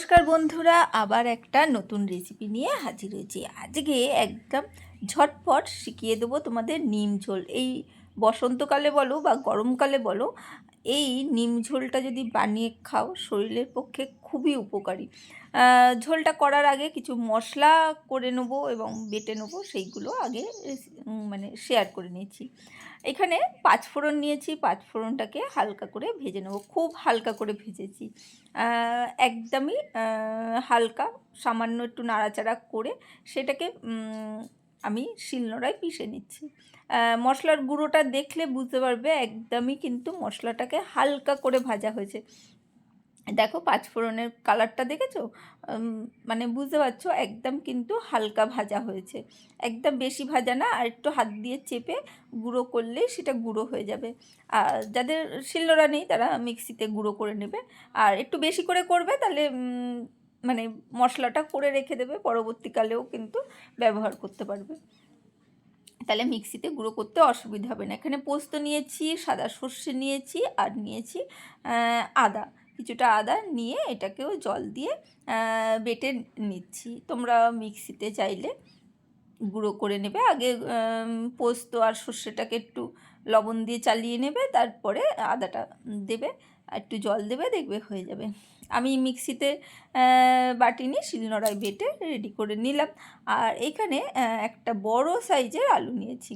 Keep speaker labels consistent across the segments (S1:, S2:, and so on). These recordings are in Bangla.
S1: নমস্কার বন্ধুরা, আবার একটা নতুন রেসিপি নিয়ে হাজির হয়েছি। আজকে একদম ঝটপট শিখিয়ে দেবো তোমাদের নিম ঝোল। এই বসন্তকালে বলো বা গরমকালে বলো, এই নিম ঝোলটা যদি বানিয়ে খাও শরীরের পক্ষে খুবই উপকারী। ঝোলটা করার আগে কিছু মশলা করে নেবো এবং বেটে নেবো, সেইগুলো আগে মানে শেয়ার করে নিয়েছি। এখানে পাঁচফোড়ন নিয়েছি, পাঁচফোড়নটাকে হালকা করে ভেজে নেব, খুব হালকা করে ভেজেছি, একদমই হালকা, সামান্য একটু নাড়াচাড়া করে সেটাকে আমি শিলনোড়ায় পিষে নিচ্ছি। মশলার গুঁড়োটা দেখলে বুঝতে পারবে একদমই কিন্তু মশলাটাকে হালকা করে ভাজা হয়েছে। দেখো পাঁচফোড়নের কালারটা দেখেছো, মানে বুঝতে পারছো একদম কিন্তু হালকা ভাজা হয়েছে, একদম বেশি ভাজা না। আর একটু হাত দিয়ে চেপে গুঁড়ো করলেই সেটা গুঁড়ো হয়ে যাবে। আর যাদের শিলনোড়া নেই তারা মিক্সিতে গুঁড়ো করে নেবে। আর একটু বেশি করে করবে তাহলে মানে মশলাটা করে রেখে দেবে, পরবর্তীকালেও কিন্তু ব্যবহার করতে পারবে, তাহলে মিক্সিতে গুঁড়ো করতে অসুবিধা হবে না। এখানে পোস্ত নিয়েছি, সাদা সর্ষে নিয়েছি, আর নিয়েছি আদা, কিছুটা আদা নিয়ে এটাকেও জল দিয়ে বেটে নিচ্ছি। তোমরা মিক্সিতে চাইলে গুঁড়ো করে নেবে। আগে পোস্ত আর সর্ষেটাকে একটু লবণ দিয়ে চালিয়ে নেবে, তারপরে আদাটা দেবে, আর একটু জল দেবে, দেখবে হয়ে যাবে। আমি মিক্সিতে বাটিনি, শিলনোড়ায় বেটে রেডি করে নিলাম। আর এখানে একটা বড় সাইজের আলু নিয়েছি,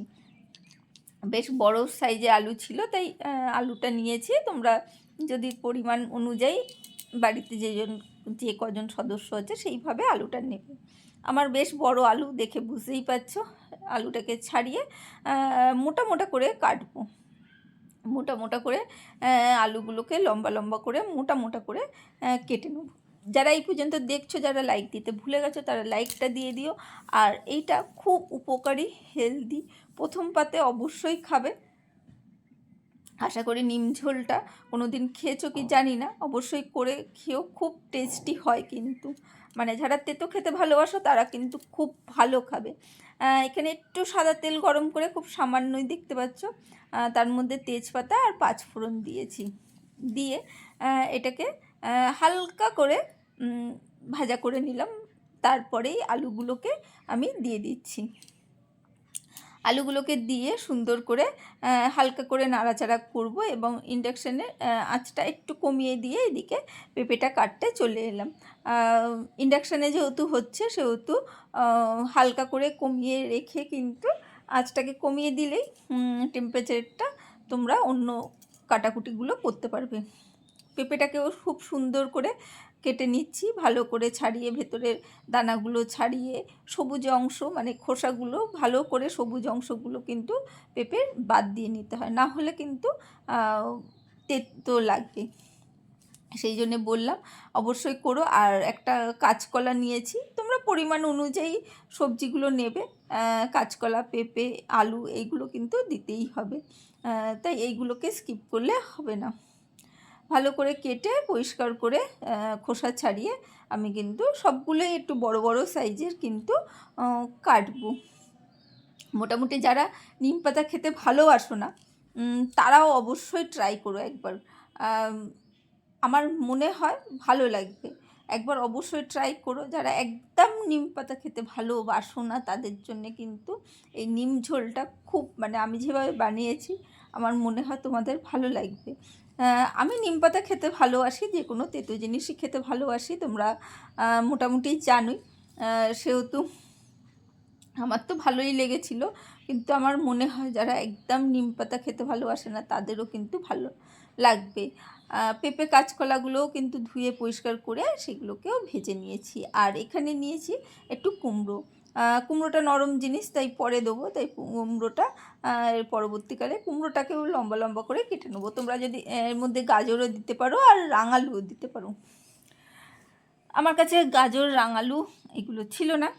S1: বেশ বড় সাইজে আলু ছিল তাই আলুটা নিয়েছি। তোমরা যদি পরিমাণ অনুযায়ী বাড়িতে যে কজন সদস্য আছে সেইভাবে আলুটা নেবে। আমার বেশ বড় আলু, দেখে বুঝতেই পারছো। আলুটাকে ছাড়িয়ে মোটা মোটা করে কাটবো, মোটা মোটা করে আলুগুলোকে লম্বা লম্বা করে মোটা মোটা করে কেটে নেব। যারা এই পর্যন্ত দেখছো, যারা লাইক দিতে ভুলে গেছো তারা লাইকটা দিয়ে দিও। আর এইটা খুব উপকারী, হেলদি, প্রথম পাতে অবশ্যই খাবে। আশা করি নিম ঝোলটা কোনো দিন খেয়েছো কি জানি না, অবশ্যই করে খেয়েও, খুব টেস্টি হয় কিন্তু। মানে যারা তেতো খেতে ভালোবাসো তারা কিন্তু খুব ভালো খাবে। এখানে একটু সাদা তেল গরম করে, খুব সামান্যই দেখতে পাচ্ছ, তার মধ্যে তেজপাতা আর পাঁচফোড়ন দিয়েছি, দিয়ে এটাকে হালকা করে ভাজা করে নিলাম। তারপরেই আলুগুলোকে আমি দিয়ে দিচ্ছি। আলুগুলোকে দিয়ে সুন্দর করে হালকা করে নাড়াচাড়া করব এবং ইন্ডাকশানের আঁচটা একটু কমিয়ে দিয়ে এদিকে পেঁপেটা কাটতে চলে এলাম। ইন্ডাকশানে যেহেতু হচ্ছে সেহেতু হালকা করে কমিয়ে রেখে, কিন্তু আঁচটাকে কমিয়ে দিলেই টেম্পারেচারটা তোমরা অন্য কাটাকুটিগুলো করতে পারবে। পেঁপেটাকেও খুব সুন্দর করে কেটে নিচ্ছি, ভালো করে ছাড়িয়ে, ভেতরের দানাগুলো ছাড়িয়ে, সবুজ অংশ মানে খোসাগুলো ভালো করে, সবুজ অংশগুলো কিন্তু পেঁপের বাদ দিয়ে নিতে হয়, না হলে কিন্তু তেতো লাগবে। সেই জন্যে বললাম অবশ্যই করো। আর একটা কাঁচকলা নিয়েছি, তোমরা পরিমাণ অনুযায়ী সবজিগুলো নেবে। কাঁচকলা, পেঁপে, আলু এইগুলো কিন্তু দিতেই হবে, তাই এইগুলোকে স্কিপ করলে হবে না। ভালো করে কেটে পরিষ্কার করে খোসা ছাড়িয়ে আমি কিন্তু সবগুলোই একটু বড় বড় সাইজের কিন্তু কাটবো। মোটামুটি যারা নিম পাতা খেতে ভালোবাসো না তারাও অবশ্যই ট্রাই করো একবার, আমার মনে হয় ভালো লাগবে। একবার অবশ্যই ট্রাই করো। যারা একদম নিম পাতা খেতে ভালোবাসো না তাদের জন্যে কিন্তু এই নিম ঝোলটা খুব, মানে আমি যেভাবে বানিয়েছি আমার মনে হয় তোমাদের ভালো লাগবে। আমি নিম পাতা খেতে ভালোবাসি, যে কোনো তেতো জিনিসই খেতে ভালোবাসি, তোমরা মোটামুটি জানোই। সেহেতু আমার তো ভালোই লেগেছিলো, কিন্তু আমার মনে হয় যারা একদম নিম পাতা খেতে ভালোবাসে না তাদেরও কিন্তু ভালো লাগবে। পেঁপে কাঁচকলাগুলোও কিন্তু ধুয়ে পরিষ্কার করে সেগুলোকেও ভেজে নিয়েছি। আর এখানে নিয়েছি একটু কুমড়ো। কুমড়োটা নরম জিনিস, তাই পরে দেবো, তাই কুমড়োটা পরবর্তীকালে কুমড়োটাকেও লম্বা লম্বা করে কেটে নেবো। তোমরা যদি এর মধ্যে গাজরও দিতে পারো আর রাঙালুও দিতে পারো। আমার কাছে গাজর, রাঙালু এগুলো ছিল না,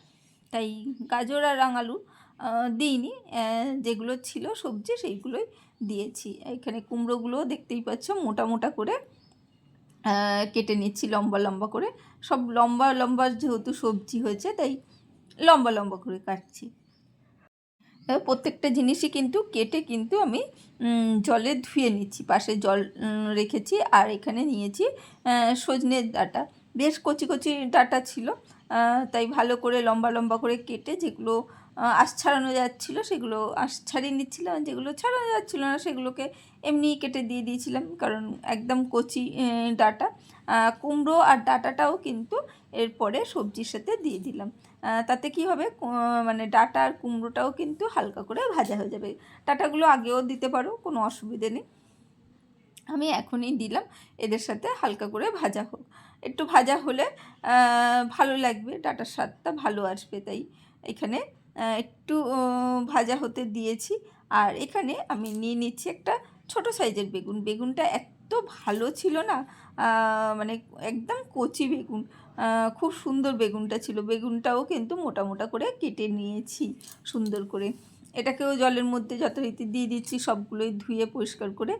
S1: তাই গাজর আর রাঙালু দিইনি, যেগুলো ছিল সবজি সেইগুলোই দিয়েছি। এখানে কুমড়োগুলোও দেখতেই পাচ্ছ মোটা মোটা করে কেটে নিচ্ছি, লম্বা লম্বা করে। সব লম্বা লম্বা যেহেতু সবজি হয়েছে তাই লম্বা লম্বা করে কাটছি। প্রত্যেকটা জিনিসই কিন্তু কেটে কিন্তু আমি জলে ধুয়ে নিচ্ছি, পাশে জল রেখেছি। আর এখানে নিয়েছি সজনে ডাঁটা, বেশ কচি কচি ডাঁটা ছিল, তাই ভালো করে লম্বা লম্বা করে কেটে যেগুলো আঁশ ছাড়ানো যাচ্ছিলো সেগুলো আঁশ ছাড়িয়ে নিচ্ছিলাম, যেগুলো ছাড়ানো যাচ্ছিলো না সেগুলোকে এমনিই কেটে দিয়ে দিয়েছিলাম, কারণ একদম কচি ডাঁটা। কুমড়ো আর ডাঁটাটাও কিন্তু এরপরে সবজির সাথে দিয়ে দিলাম। তাতে কি হবে, মানে ডাঁটা আর কুমড়োটাও কিন্তু হালকা করে ভাজা হয়ে যাবে। ডাঁটাগুলো আগেও দিতে পারো, কোনো অসুবিধে নেই, আমি এখনই দিলাম। এদের সাথে হালকা করে ভাজা হোক, একটু ভাজা হলে ভালো লাগবে, ডাঁটার স্বাদটা ভালো আসবে, তাই এখানে একটু ভাজা হতে দিয়েছি। আর এখানে আমি নিয়ে নিচ্ছি একটা ছোট সাইজের বেগুন। বেগুনটা এত ভালো ছিল না, মানে একদম কচি বেগুন, খুব সুন্দর বেগুনটা ছিল। বেগুনটাও কিন্তু মোটা মোটা করে কেটে নিয়েছি সুন্দর করে। এটাকেও জলের মধ্যে যথারীতি দিয়ে দিচ্ছি, সবগুলোই ধুয়ে পরিষ্কার করে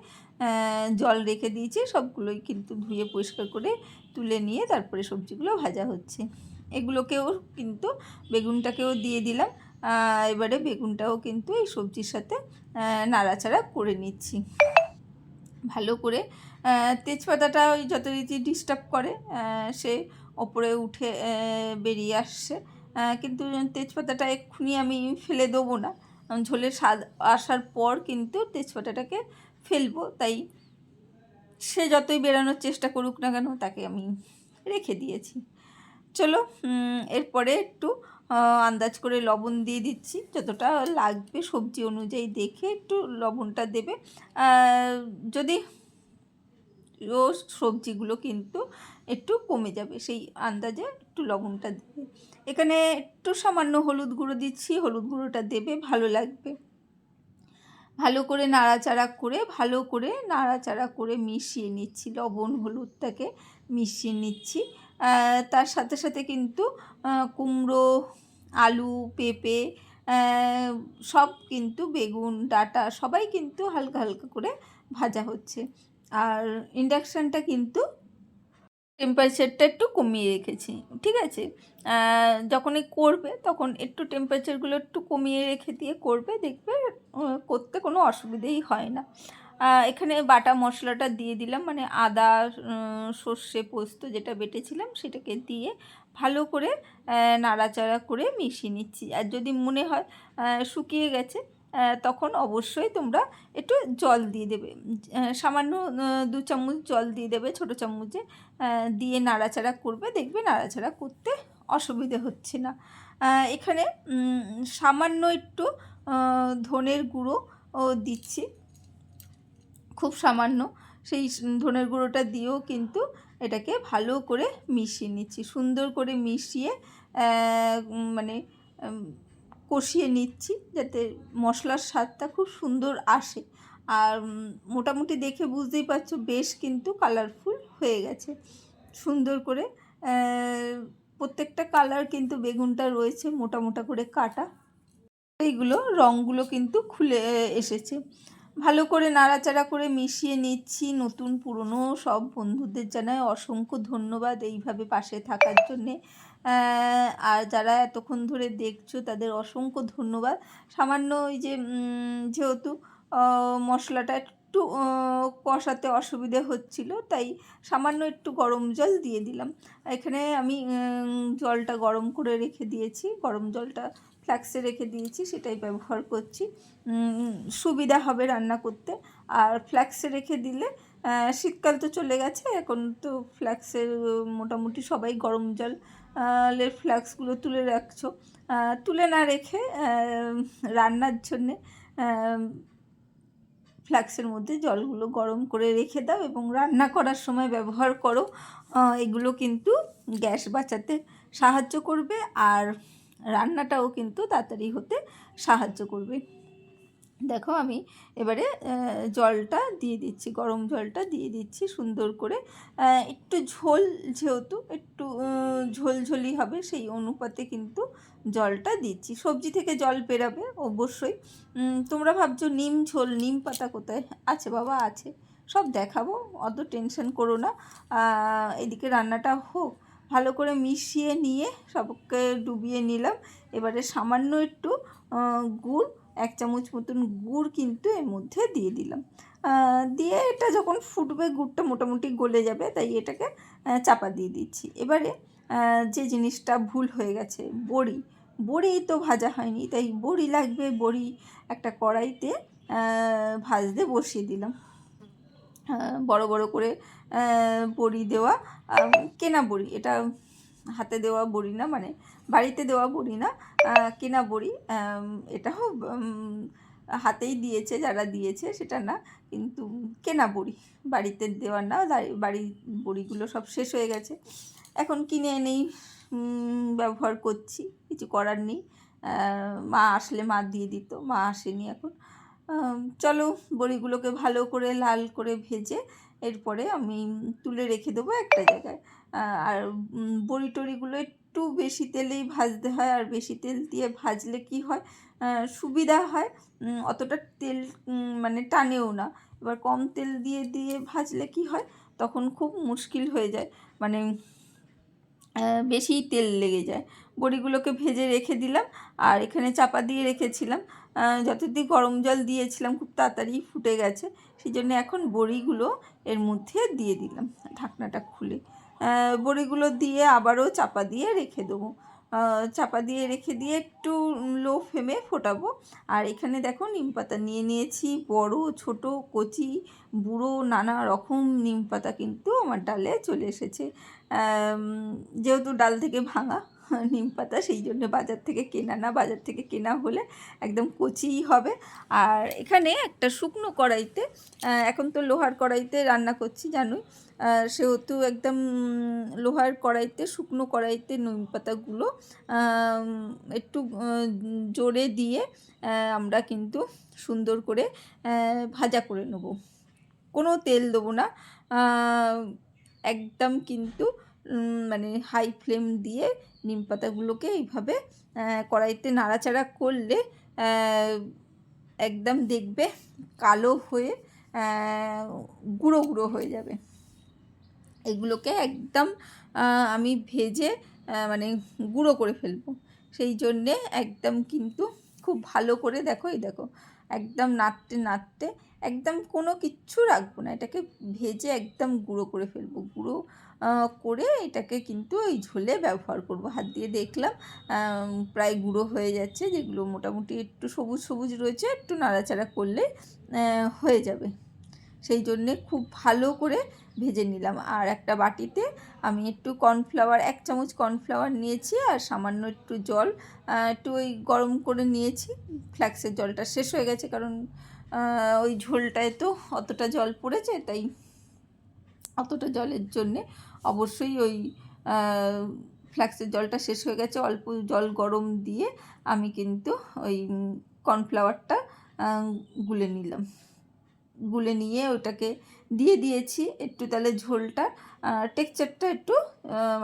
S1: জল রেখে দিয়েছি, সবগুলোই কিন্তু ধুয়ে পরিষ্কার করে তুলে নিয়ে তারপরে সবজিগুলো ভাজা হচ্ছে। এগুলোকেও কিন্তু বেগুনটাকেও দিয়ে দিলাম। এবারে বেগুনটাও কিন্তু এই সবজির সাথে নাড়াচাড়া করে নিচ্ছি ভালো করে। তেজপাতাটা ওই যথারীতি ডিস্টার্ব করে, সে ওপরে উঠে বেরিয়ে আসছে, কিন্তু তেজপাতাটা এক্ষুনি আমি ফেলে দেবো না, ঝোলের স্বাদ আসার পর কিন্তু তেজপাতাটাকে ফেলবো, তাই সে যতই বেরানোর চেষ্টা করুক না কেন তাকে আমি রেখে দিয়েছি। চলো, এরপরে একটু আন্দাজ করে লবণ দিয়ে দিচ্ছি, যতটা লাগবে সবজি অনুযায়ী দেখে একটু লবণটা দেবে। যদি সবজিগুলো কিন্তু একটু কমে যাবে, সেই আন্দাজে একটু লবণটা দেবে। এখানে একটু সামান্য হলুদ গুঁড়ো দিচ্ছি, হলুদ গুঁড়োটা দেবে, ভালো লাগবে। ভালো করে নাড়াচাড়া করে মিশিয়ে নিচ্ছি, লবণ হলুদটাকে মিশিয়ে নিচ্ছি। তার সাথে সাথে কিন্তু কুমড়ো, আলু, পেঁপে, সব কিন্তু বেগুন, ডাঁটা সবাই কিন্তু হালকা হালকা করে ভাজা হচ্ছে। আর ইন্ডাকশানটা কিন্তু টেম্পারেচারটা একটু কমিয়ে রেখেছি, ঠিক আছে? যখনই করবে তখন একটু টেম্পারেচারগুলো একটু কমিয়ে রেখে দিয়ে করবে, দেখবে করতে কোনো অসুবিধেই হয় না। এখানে বাটা মশলাটা দিয়ে দিলাম, মানে আদা, সর্ষে, পোস্ত যেটা বেটেছিলাম সেটাকে দিয়ে ভালো করে নাড়াচাড়া করে মিশিয়ে নিচ্ছি। আর যদি মনে হয় শুকিয়ে গেছে, তখন অবশ্যই তোমরা একটু জল দিয়ে দেবে, সামান্য 2 চামচ জল দিয়ে দেবে ছোটো চামচে, দিয়ে নাড়াচাড়া করবে, দেখবে নাড়াচাড়া করতে অসুবিধে হচ্ছে না। এখানে সামান্য একটু ধনের গুঁড়ো দিচ্ছি, খুব সামান্য, সেই ধনের গুঁড়োটা দিয়েও কিন্তু এটাকে ভালো করে মিশিয়ে নিচ্ছি, সুন্দর করে মিশিয়ে মানে কষিয়ে নিচ্ছি, যাতে মশলার স্বাদটা খুব সুন্দর আসে। আর মোটামুটি দেখে বুঝতেই পারছো বেশ কিন্তু কালারফুল হয়ে গেছে সুন্দর করে। প্রত্যেকটা কালার কিন্তু বেগুনটা রয়েছে মোটা মোটা করে কাটা, এইগুলো রঙগুলো কিন্তু খুলে এসেছে। ভালো করে নাড়াচাড়া করে মিশিয়ে নিচ্ছি। নতুন পুরনো সব বন্ধুদের জানাই অসংখ্য ধন্যবাদ এইভাবে পাশে থাকার জন্যে। আর যারা এতক্ষণ ধরে দেখছো তাদের অসংখ্য ধন্যবাদ। সামান্য ওই যে যেহেতু মশলাটা একটু কষাতে অসুবিধে হচ্ছিল, তাই সামান্য একটু গরম জল দিয়ে দিলাম। এখানে আমি জলটা গরম করে রেখে দিয়েছি, গরম জলটা ফ্লাক্সে রেখে দিয়েছি, সেটাই ব্যবহার করছি, সুবিধা হবে রান্না করতে। আর ফ্লাক্সে রেখে দিলে, শীতকাল তো চলে গেছে, এখন তো ফ্লাক্সের মোটামুটি সবাই গরম জলের ফ্লাক্সগুলো তুলে রাখছো, তুলে না রেখে রান্নার জন্যে ফ্লাক্সের মধ্যে জলগুলো গরম করে রেখে দাও এবং রান্না করার সময় ব্যবহার করো। এগুলো কিন্তু গ্যাস বাঁচাতে সাহায্য করবে, আর রান্নাটাও কিন্তু তাড়াতাড়ি হতে সাহায্য করবে। দেখো আমি এবারে জলটা দিয়ে দিচ্ছি, গরম জলটা দিয়ে দিচ্ছি সুন্দর করে। একটু ঝোল, যেহেতু একটু ঝোলঝোলি হবে সেই অনুপাতে কিন্তু জলটা দিচ্ছি। সবজি থেকে জল বেরাবে অবশ্যই। তোমরা ভাবছো নিম ঝোল, নিম পাতা কোথায় আছে? বাবা আছে, সব দেখাবো, অত টেনশন করো না। এদিকে রান্নাটা হোক, ভালো করে মিশিয়ে নিয়ে সবকে ডুবিয়ে নিলাম। এবারে সামান্য একটু গুড়, 1 চামচ মতন গুড় কিন্তু এর মধ্যে দিয়ে দিলাম। দিয়ে এটা যখন ফুটবে গুড়টা মোটামুটি গলে যাবে, তাই এটাকে চাপা দিয়ে দিচ্ছি। এবারে যে জিনিসটা ভুল হয়ে গেছে, বড়ি বড়ি তো ভাজা হয়নি, তাই বড়ি লাগবে। বড়ি একটা কড়াইতে ভাজতে বসিয়ে দিলাম। বড় বড় করে বড়ি দেওয়া, কেনা বড়ি, এটা হাতে দেওয়া বড়ি না, মানে বাড়িতে দেওয়া বড়ি না, কেনা বড়ি। এটাও হাতেই দিয়েছে, যারা দিয়েছে সেটা না, কিন্তু কেনা বড়ি, বাড়িতে দেওয়া না। বাড়ির বড়িগুলো সব শেষ হয়ে গেছে, এখন কিনে এনেই ব্যবহার করছি, কিছু করার নেই। মা আসলে মা দিয়ে দিত, মা আসেনি এখন। চলো বড়িগুলোকে ভালো করে লাল করে ভেজে এরপরে আমি তুলে রেখে দেবো একটা জায়গায়। আর বড়ি টড়িগুলো একটু বেশি তেলেই ভাজতে হয়, আর বেশি তেল দিয়ে ভাজলে কি হয়, সুবিধা হয়, অতটা তেল মানে টানেও না। এবার কম তেল দিয়ে দিয়ে ভাজলে কি হয়, তখন খুব মুশকিল হয়ে যায়, মানে বেশি তেল লেগে যায়। বড়িগুলোকে ভেজে রেখে দিলাম, আর এখানে চাপা দিয়ে রেখেছিলাম। যতদিন গরম জল দিয়েছিলাম খুব তাড়াতাড়ি ফুটে গেছে, সেই জন্য এখন বড়িগুলো এর মধ্যে দিয়ে দিলাম ঢাকনাটা খুলে। বড়িগুলো দিয়ে আবারও চাপা দিয়ে রেখে দেবো। চাপা দিয়ে রেখে দিয়ে একটু লো ফ্লেমে ফোটাবো। আর এখানে দেখো নিম পাতা নিয়ে নিয়েছি, বড় ছোট কচি বুড়ো নানা রকম নিম পাতা কিন্তু আমার ডালে চলে এসেছে। যেহেতু ডাল থেকে ভাঙা নিম পাতা, সেই জন্য বাজার থেকে কেনা না, বাজার থেকে কেনা হলে একদম কচিই হবে। আর এখানে একটা শুকনো কড়াইতে, এখন তো লোহার কড়াইতে রান্না করছি জানোই, সেহেতু একদম লোহার কড়াইতে, শুকনো কড়াইতে নিম পাতাগুলো একটু জোরে দিয়ে আমরা কিন্তু সুন্দর করে ভাজা করে নেব। কোনো তেল দেবো না, একদম কিন্তু মানে হাই ফ্লেম দিয়ে নিম পাতাগুলোকে এইভাবে কড়াইতে নাড়াচাড়া করলে একদম দেখবে কালো হয়ে গুঁড়ো গুঁড়ো হয়ে যাবে। এগুলোকে একদম আমি ভেজে মানে গুঁড়ো করে ফেলবো, সেই জন্যে একদম কিন্তু খুব ভালো করে দেখো, এই দেখো একদম নাড়তে নাড়তে একদম কোনো কিচ্ছু রাখবো না, এটাকে ভেজে একদম গুঁড়ো করে ফেলবো। গুঁড়ো করে এটাকে কিন্তু ওই ঝোলে ব্যবহার করব। হাত দিয়ে দেখলাম প্রায় গুঁড়ো হয়ে যাচ্ছে, যেগুলো মোটামুটি একটু সবুজ সবুজ রয়েছে, একটু নাড়াচাড়া করলে হয়ে যাবে। সেই জন্যে খুব ভালো করে ভেজে নিলাম। আর একটা বাটিতে আমি একটু কর্নফ্লাওয়ার, 1 চামচ কর্নফ্লাওয়ার নিয়েছি, আর সামান্য একটু জল একটু ওই গরম করে নিয়েছি। ফ্ল্যাক্সের জলটা শেষ হয়ে গেছে, কারণ ওই ঝোলটায় তো অতটা জল পড়েছে, তাই অতটা জলের জন্যে অবশ্যই ওই ফ্ল্যাক্সের জলটা শেষ হয়ে গেছে। অল্প জল গরম দিয়ে আমি কিন্তু ওই কর্নফ্লাওয়ারটা গুলে নিলাম, গুলে নিয়ে ওটাকে দিয়ে দিয়েছি। একটু তাহলে ঝোলটা টেক্সচারটা একটু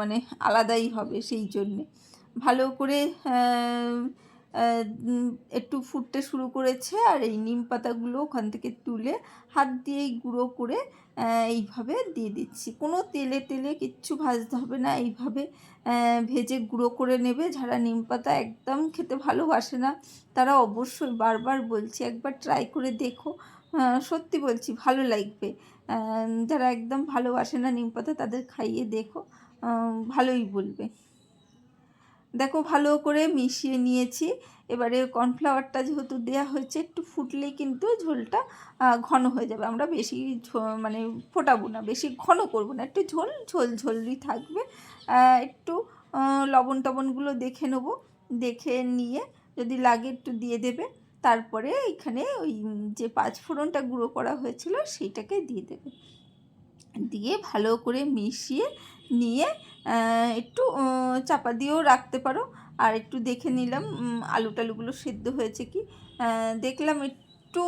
S1: মানে আলাদাই হবে, সেই জন্যে ভালো করে একটু ফুটতে শুরু করেছে। আর এই নিম পাতাগুলো ওখান থেকে তুলে হাত দিয়েই গুঁড়ো করে এইভাবে দিয়ে দিচ্ছি। কোনো তেলে তেলে কিচ্ছু ভাজতে হবে না, এইভাবে ভেজে গুঁড়ো করে নেবে। যারা নিম পাতা একদম খেতে ভালোবাসে না, তারা অবশ্যই, বারবার বলছি, একবার ট্রাই করে দেখো, সত্যি বলছি ভালো লাগবে। যারা একদম ভালোবাসে না নিম পাতা, তাদের খাইয়ে দেখো, ভালোই বলবে। দেখো ভালো করে মিশিয়ে নিয়েছি। এবারে কর্নফ্লাওয়ারটা যেহেতু দেওয়া হয়েছে, একটু ফুটলেই কিন্তু ঝোলটা ঘন হয়ে যাবে। আমরা বেশি মানে ফোটাবো না, বেশি ঘন করবো না, একটু ঝোল ঝোল ঝোলই থাকবে। একটু লবণ টবণগুলো দেখে নেবো, দেখে নিয়ে যদি লাগে একটু দিয়ে দেবে। তারপরে এখানে ওই যে 5 ফোড়নটা গুঁড়ো করা হয়েছিল সেইটাকে দিয়ে দেবে, দিয়ে ভালো করে মিশিয়ে নিয়ে একটু চাপা দিয়েও রাখতে পারো। আর একটু দেখে নিলাম আলু টালুগুলো সেদ্ধ হয়েছে কি, দেখলাম একটু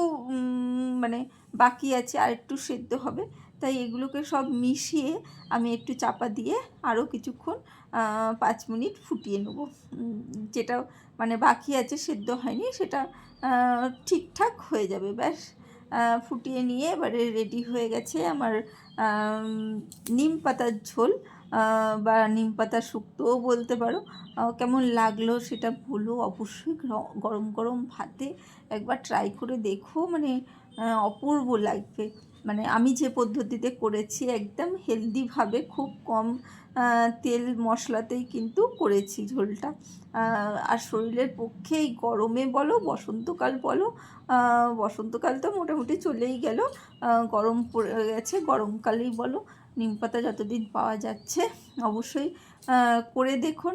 S1: মানে বাকি আছে, আর একটু সেদ্ধ হবে, তাই এগুলোকে সব মিশিয়ে আমি একটু চাপা দিয়ে আরও কিছুক্ষণ 5 মিনিট ফুটিয়ে নেব। যেটা মানে বাকি আছে, সেদ্ধ হয়নি, সেটা ঠিকঠাক হয়ে যাবে। ব্যাস ফুটিয়ে নিয়ে এবারে রেডি হয়ে গেছে আমার নিম পাতার ঝোল, বা নিম পাতা শুক্তোও বলতে পারো। কেমন লাগলো সেটা বলো অবশ্যই। গরম গরম ভাতে একবার ট্রাই করে দেখো, মানে অপূর্ব লাগবে। মানে আমি যে পদ্ধতিতে করেছি একদম হেলদিভাবে খুব কম তেল মশলাতেই কিন্তু করেছি ঝোলটা। আর শরীরের পক্ষে এই গরমে বলো বসন্তকাল বলো, বসন্তকাল তো মোটামুটি চলেই গেল, গরম পড়ে গেছে, গরমকালেই বলো নিম পাতা যতদিন পাওয়া যাচ্ছে অবশ্যই করে দেখুন।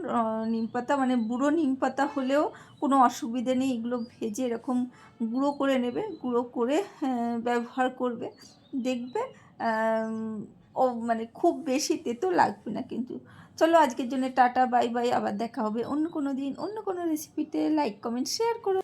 S1: নিম পাতা মানে বুড়ো নিম পাতা হলেও কোনো অসুবিধে নেই, এগুলো ভেজে এরকম গুঁড়ো করে নেবে, গুঁড়ো করে ব্যবহার করবে, দেখবে ও মানে খুব বেশি তেতো লাগবে না কিন্তু। চলো আজকের জন্য টাটা, বাই বাই, আবার দেখা হবে অন্য কোনো দিন অন্য কোনো রেসিপিতে। লাইক কমেন্ট শেয়ার করো।